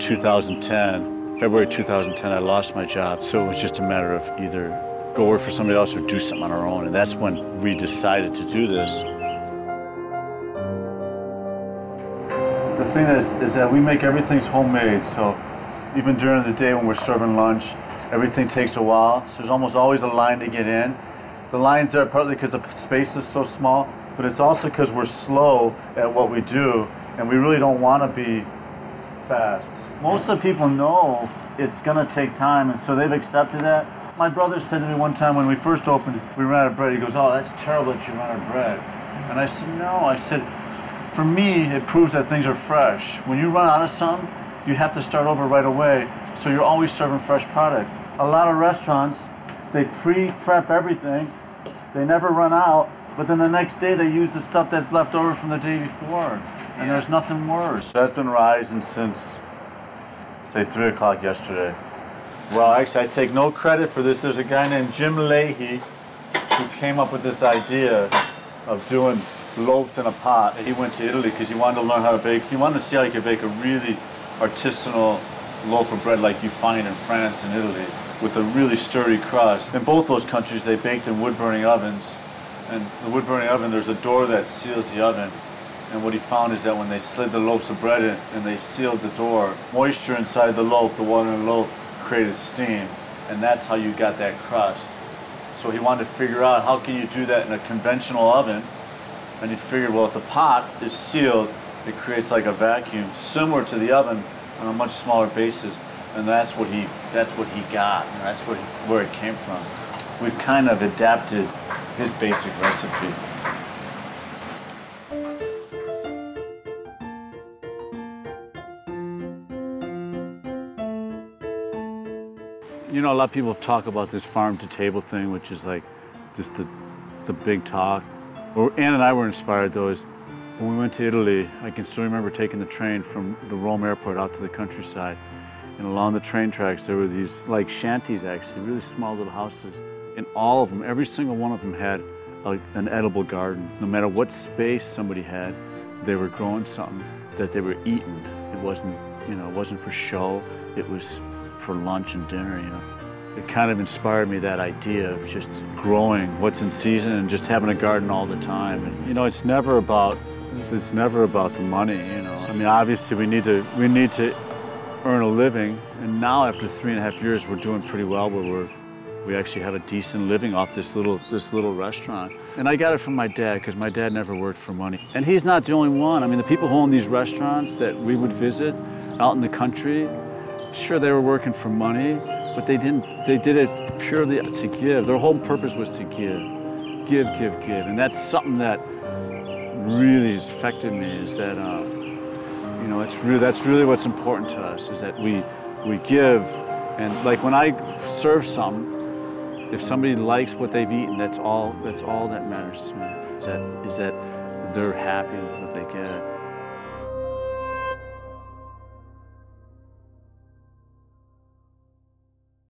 2010, February 2010, I lost my job. So it was just a matter of either go work for somebody else or do something on our own. And that's when we decided to do this. The thing is that we make everything's homemade. So even during the day when we're serving lunch, everything takes a while. So there's almost always a line to get in. The line's there partly because the space is so small, but it's also because we're slow at what we do, and we really don't want to be fast. Most of the people know it's going to take time, and so they've accepted that. My brother said to me one time when we first opened, we ran out of bread. He goes, "Oh, that's terrible that you ran out of bread." And I said, "No." I said, "For me, it proves that things are fresh. When you run out of something, you have to start over right away, so you're always serving fresh product." A lot of restaurants, they pre-prep everything, they never run out, but then the next day they use the stuff that's left over from the day before, and there's nothing worse. That's been rising since, say, 3 o'clock yesterday. Well, actually, I take no credit for this. There's a guy named Jim Leahy who came up with this idea of doing loaves in a pot. He went to Italy because he wanted to learn how to bake. He wanted to see how he could bake a really artisanal loaf of bread like you find in France and Italy, with a really sturdy crust. In both those countries, they baked in wood-burning ovens. And the wood-burning oven, there's a door that seals the oven. And what he found is that when they slid the loaves of bread in and they sealed the door, moisture inside the loaf, the water in the loaf, created steam. And that's how you got that crust. So he wanted to figure out how can you do that in a conventional oven. And he figured, well, if the pot is sealed, it creates like a vacuum, similar to the oven on a much smaller basis. And that's what he got, and that's where it came from. We've kind of adapted his basic recipe. You know, a lot of people talk about this farm-to-table thing, which is like just the big talk. Well, Ann and I were inspired, though, is when we went to Italy, I can still remember taking the train from the Rome airport out to the countryside. And along the train tracks, there were these like shanties, actually, really small little houses. And all of them, every single one of them had an edible garden. No matter what space somebody had, they were growing something that they were eating. It wasn't, you know, it wasn't for show. It was for lunch and dinner, you know. It kind of inspired me, that idea of just growing what's in season and just having a garden all the time. And, you know, it's never about the money, you know. I mean, obviously we need to earn a living, and now after 3.5 years we're doing pretty well, where we actually have a decent living off this little restaurant. And I got it from my dad, because my dad never worked for money. And he's not the only one. I mean, the people who own these restaurants that we would visit out in the country, sure, they were working for money, but they did it purely to give. Their whole purpose was to give. And that's something that really has affected me, is that you know, that's really what's important to us, is that we give. And like when I serve something, if somebody likes what they've eaten, that's all that matters to me, is that they're happy with what they get.